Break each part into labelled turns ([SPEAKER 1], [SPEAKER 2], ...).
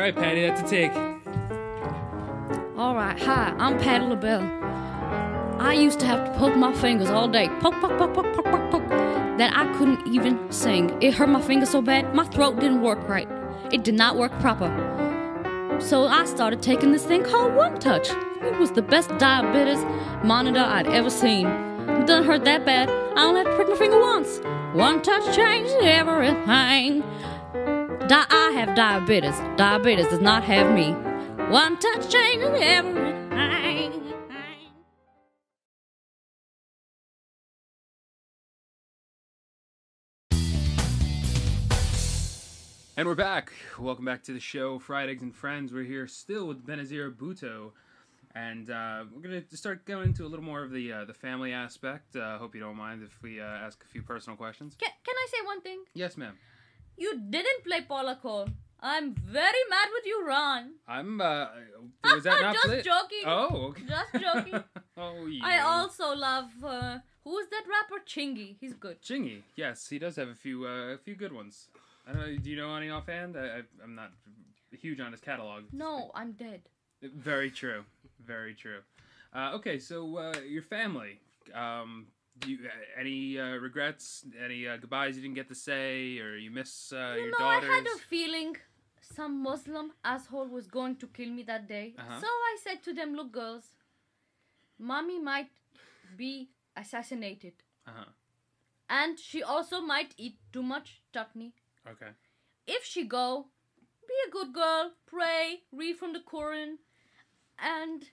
[SPEAKER 1] right, Patty, that's a take.
[SPEAKER 2] Alright, hi, I'm Patty LaBelle. I used to have to poke my fingers all day. Poke, poke, poke, poke, poke, poke, poke. That I couldn't even sing. It hurt my fingers so bad, my throat didn't work right. It did not work proper. So I started taking this thing called One Touch. It was the best diabetes monitor I'd ever seen. It doesn't hurt that bad. I only had to prick my finger once. One touch changed everything. I have diabetes. Diabetes does not have me. One touch changes everything.
[SPEAKER 1] And we're back. Welcome back to the show, Fried Eggs and Friends. We're here still with Benazir Bhutto. And we're going to start going into a little more of the family aspect. Hope you don't mind if we ask a few personal questions.
[SPEAKER 2] Can I say one thing?
[SPEAKER 1] Yes, ma'am.
[SPEAKER 2] You didn't play Paula Cole. I'm very mad with you, Ron.
[SPEAKER 1] Was that not
[SPEAKER 2] just joking.
[SPEAKER 1] Oh, okay.
[SPEAKER 2] Just joking.
[SPEAKER 1] Oh, yeah.
[SPEAKER 2] I also love, who is that rapper? Chingy. He's good.
[SPEAKER 1] Chingy, yes, he does have a few good ones. I don't know, do you know any offhand? I'm not huge on his catalog.
[SPEAKER 2] No, I'm dead.
[SPEAKER 1] Very true. Very true. Okay, so your family. Any regrets? Any goodbyes you didn't get to say, or you miss your daughters?
[SPEAKER 2] I had a feeling some Muslim asshole was going to kill me that day.
[SPEAKER 1] Uh-huh.
[SPEAKER 2] So I said to them, look, girls, mommy might be assassinated.
[SPEAKER 1] Uh-huh.
[SPEAKER 2] And she also might eat too much chutney.
[SPEAKER 1] Okay.
[SPEAKER 2] If she go, be a good girl, pray, read from the Quran, and,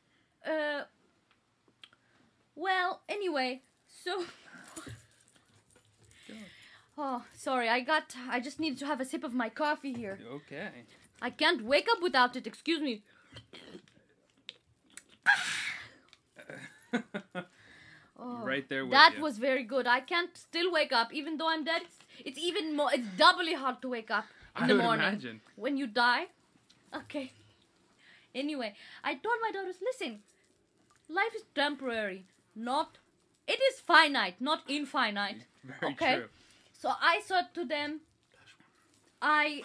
[SPEAKER 2] well, anyway, so... Oh, sorry, I just needed to have a sip of my coffee here.
[SPEAKER 1] Okay.
[SPEAKER 2] I can't wake up without it, excuse me. Oh,
[SPEAKER 1] right there with
[SPEAKER 2] that
[SPEAKER 1] you.
[SPEAKER 2] was very good. I can't still wake up, even though I'm dead. It's even more, it's doubly hard to wake up in the morning.
[SPEAKER 1] I would imagine.
[SPEAKER 2] When you die. Okay. Anyway, I told my daughters, listen, life is temporary, it is finite, not infinite.
[SPEAKER 1] Very
[SPEAKER 2] okay?
[SPEAKER 1] true.
[SPEAKER 2] So I said to them, I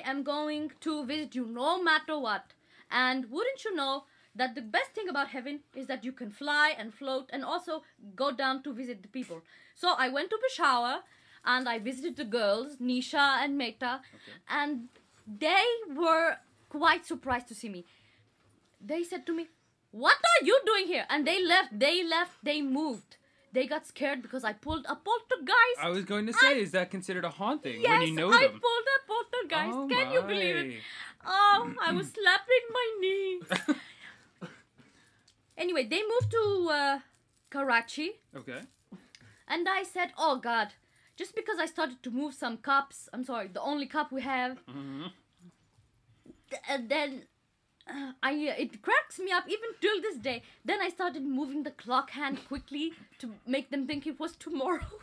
[SPEAKER 2] am going to visit you no matter what. And wouldn't you know that the best thing about heaven is that you can fly and float and also go down to visit the people. So I went to Peshawar and I visited the girls, Nisha and Meta, and they were quite surprised to see me. They said to me, what are you doing here? And they moved. They got scared because I pulled a poltergeist.
[SPEAKER 1] I was going to say, is that considered a haunting
[SPEAKER 2] yes,
[SPEAKER 1] when you know
[SPEAKER 2] I
[SPEAKER 1] them?
[SPEAKER 2] pulled a poltergeist.
[SPEAKER 1] Oh,
[SPEAKER 2] Can you believe it? Oh, I was slapping my knees. Anyway, they moved to Karachi.
[SPEAKER 1] Okay.
[SPEAKER 2] And I said, oh God, just because I started to move some cups, I'm sorry, the only cup we have, then it cracks me up even till this day. Then I started moving the clock hand quickly to make them think it was tomorrow.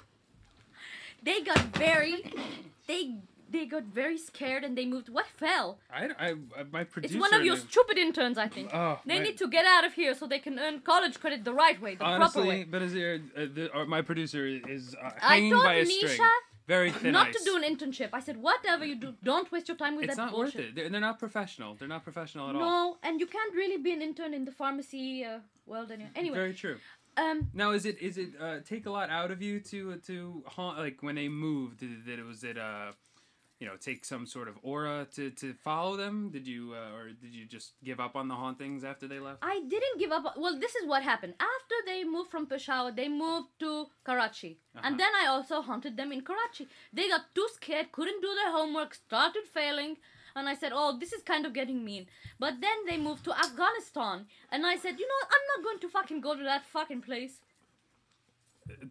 [SPEAKER 2] They got very scared and they moved. What fell?
[SPEAKER 1] My producer.
[SPEAKER 2] It's one of your stupid interns, I think. They need to get out of here so they can earn college credit the right way, the proper way.
[SPEAKER 1] Honestly, Benazir, my producer is hanging by a string.
[SPEAKER 2] Nisha
[SPEAKER 1] very thin
[SPEAKER 2] not
[SPEAKER 1] ice.
[SPEAKER 2] to do an internship. I said, whatever you do, don't waste your time with
[SPEAKER 1] it's
[SPEAKER 2] that
[SPEAKER 1] It's
[SPEAKER 2] bullshit.
[SPEAKER 1] not worth it. They're not professional. They're not professional at all.
[SPEAKER 2] No, and you can't really be an intern in the pharmacy world anyway.
[SPEAKER 1] Very true. Now, is it take a lot out of you to haunt, like when they moved? Did it take some sort of aura to follow them? Did you just give up on the hauntings after they left?
[SPEAKER 2] I didn't give up. Well, this is what happened. After they moved from Peshawar, they moved to Karachi. And then I also haunted them in Karachi. They got too scared, couldn't do their homework, started failing. And I said, oh, this is kind of getting mean. But then they moved to Afghanistan. And I said, I'm not going to fucking go to that fucking place.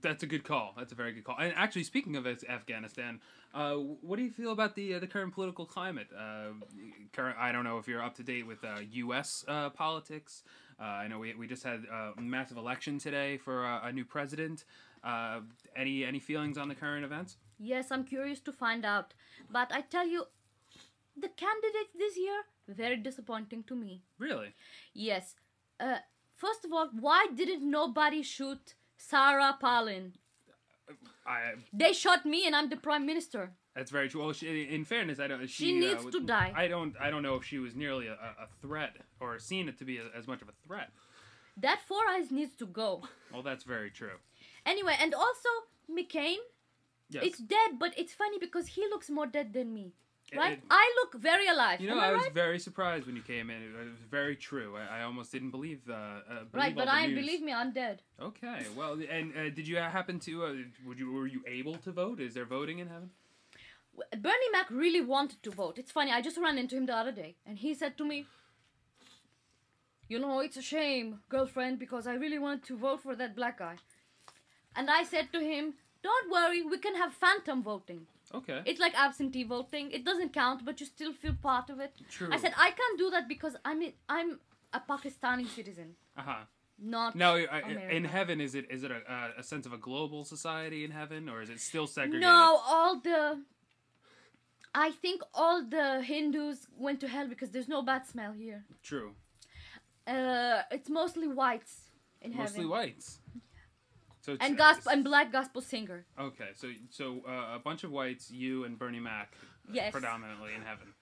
[SPEAKER 1] That's a good call. That's a very good call. And actually, speaking of Afghanistan, what do you feel about the current political climate? I don't know if you're up to date with U.S. Politics. I know we just had a massive election today for a new president. Any feelings on the current events?
[SPEAKER 2] Yes, I'm curious to find out. But I tell you, the candidates this year, very disappointing to me.
[SPEAKER 1] Really?
[SPEAKER 2] Yes. First of all, why didn't nobody shoot Sarah Palin? They shot me and I'm the prime minister.
[SPEAKER 1] That's very true. Well, in fairness, I don't.
[SPEAKER 2] She needs to die.
[SPEAKER 1] I don't know if she was nearly a threat or seen it to be as much of a threat.
[SPEAKER 2] That Four Eyes needs to go.
[SPEAKER 1] Well, that's very true.
[SPEAKER 2] Anyway, and also McCain.
[SPEAKER 1] Yes.
[SPEAKER 2] It's dead, but it's funny because he looks more dead than me. Right? I look very alive.
[SPEAKER 1] You know, I was very surprised when you came in. It was very true. I almost didn't believe
[SPEAKER 2] right, but
[SPEAKER 1] news.
[SPEAKER 2] Believe me, I'm dead.
[SPEAKER 1] Okay, well, and did you happen to? Were you able to vote? Is there voting in heaven?
[SPEAKER 2] Bernie Mac really wanted to vote. It's funny. I just ran into him the other day, and he said to me, "You know, it's a shame, girlfriend, because I really wanted to vote for that black guy." And I said to him, "Don't worry, we can have phantom voting."
[SPEAKER 1] Okay.
[SPEAKER 2] It's like absentee voting. It doesn't count, but you still feel part of it.
[SPEAKER 1] True.
[SPEAKER 2] I said, I can't do that because I'm a Pakistani citizen. Not
[SPEAKER 1] now, in heaven, is it a sense of a global society in heaven, or is it still segregated?
[SPEAKER 2] No, I think all the Hindus went to hell because there's no bad smell here.
[SPEAKER 1] True.
[SPEAKER 2] It's mostly whites in heaven.
[SPEAKER 1] Mostly whites. So
[SPEAKER 2] and black gospel singer.
[SPEAKER 1] Okay, so a bunch of whites, you and Bernie Mac,
[SPEAKER 2] yes,
[SPEAKER 1] predominantly in heaven.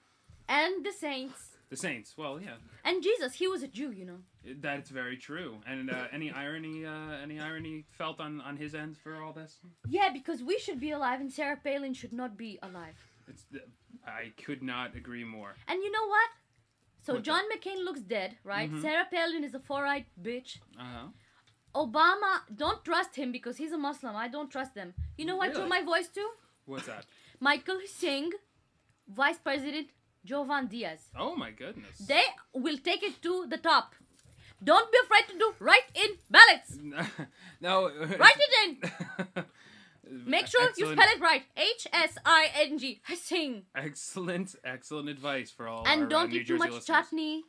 [SPEAKER 2] And the saints.
[SPEAKER 1] The saints, well, yeah.
[SPEAKER 2] And Jesus, he was a Jew, you know.
[SPEAKER 1] That's very true. And any irony felt on his end for all this?
[SPEAKER 2] Yeah, because we should be alive and Sarah Palin should not be alive.
[SPEAKER 1] I could not agree more.
[SPEAKER 2] And you know what? So John McCain looks dead, right?
[SPEAKER 1] Mm-hmm.
[SPEAKER 2] Sarah Palin is a four-eyed bitch.
[SPEAKER 1] Uh-huh.
[SPEAKER 2] Obama, don't trust him because he's a Muslim. I don't trust them. You know what I threw my voice to?
[SPEAKER 1] What's that?
[SPEAKER 2] Michael Singh, Vice President Jovan Diaz.
[SPEAKER 1] Oh my goodness.
[SPEAKER 2] They will take it to the top. Don't be afraid to do write-in ballots.
[SPEAKER 1] No.
[SPEAKER 2] Write it in. Make sure you spell it right. H-S-I-N-G. Sing.
[SPEAKER 1] Excellent advice for all
[SPEAKER 2] and
[SPEAKER 1] our
[SPEAKER 2] don't
[SPEAKER 1] New
[SPEAKER 2] eat too
[SPEAKER 1] Jersey
[SPEAKER 2] much
[SPEAKER 1] listeners.
[SPEAKER 2] chutney.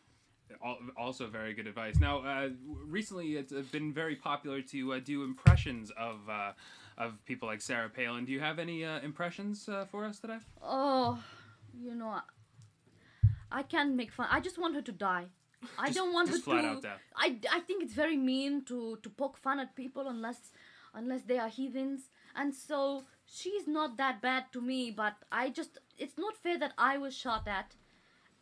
[SPEAKER 1] Also very good advice. Now, recently it's been very popular to do impressions of people like Sarah Palin. Do you have any impressions for us today?
[SPEAKER 2] Oh, you know, I can't make fun. I just want her to die. I don't want her to.
[SPEAKER 1] Flat out death.
[SPEAKER 2] I think it's very mean to poke fun at people unless they are heathens. And so she's not that bad to me, but it's not fair that I was shot at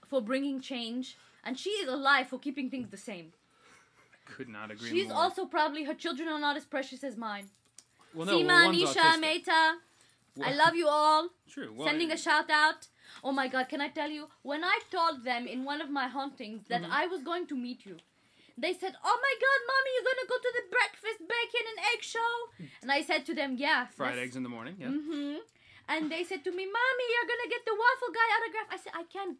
[SPEAKER 2] for bringing change. And she is alive for keeping things the same.
[SPEAKER 1] Could not agree
[SPEAKER 2] She's
[SPEAKER 1] more.
[SPEAKER 2] also probably, her children are not as precious as mine.
[SPEAKER 1] Well, no,
[SPEAKER 2] Seema,
[SPEAKER 1] one's
[SPEAKER 2] Nisha,
[SPEAKER 1] autistic.
[SPEAKER 2] Meta, I love you all.
[SPEAKER 1] True. Well,
[SPEAKER 2] Sending a shout out. Oh my God, can I tell you? When I told them in one of my hauntings that I was going to meet you, they said, "Oh my God, Mommy, you're going to go to the breakfast, bacon and egg show?" And I said to them, "Yeah."
[SPEAKER 1] Fried eggs in the morning, yeah.
[SPEAKER 2] Mm-hmm. And they said to me, "Mommy, you're going to get the waffle guy autograph." I said, "I can't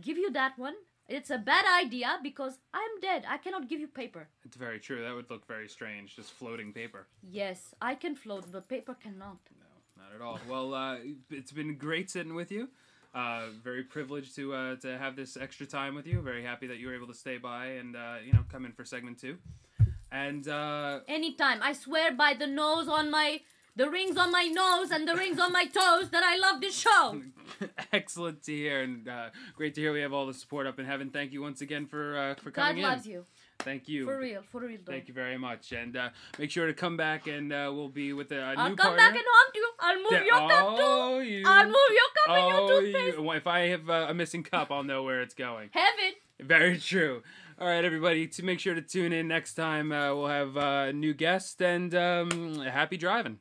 [SPEAKER 2] give you that one. It's a bad idea because I'm dead. I cannot give you paper."
[SPEAKER 1] It's very true. That would look very strange, just floating paper.
[SPEAKER 2] Yes, I can float, but paper cannot.
[SPEAKER 1] No, not at all. Well, it's been great sitting with you. Very privileged to have this extra time with you. Very happy that you were able to stay by and come in for segment 2. And
[SPEAKER 2] anytime. I swear by the rings on my nose and the rings on my toes that I love this show.
[SPEAKER 1] Excellent to hear, and great to hear we have all the support up in heaven. Thank you once again for coming in.
[SPEAKER 2] God loves you.
[SPEAKER 1] Thank you.
[SPEAKER 2] For real though.
[SPEAKER 1] Thank you very much, and make sure to come back, and we'll be with a new partner.
[SPEAKER 2] I'll come back and haunt you. I'll move your cup too. I'll move your cup and your toothpaste.
[SPEAKER 1] If I have a missing cup, I'll know where it's going.
[SPEAKER 2] Heaven.
[SPEAKER 1] Very true. All right, everybody, to make sure to tune in next time. We'll have a new guest, and happy driving.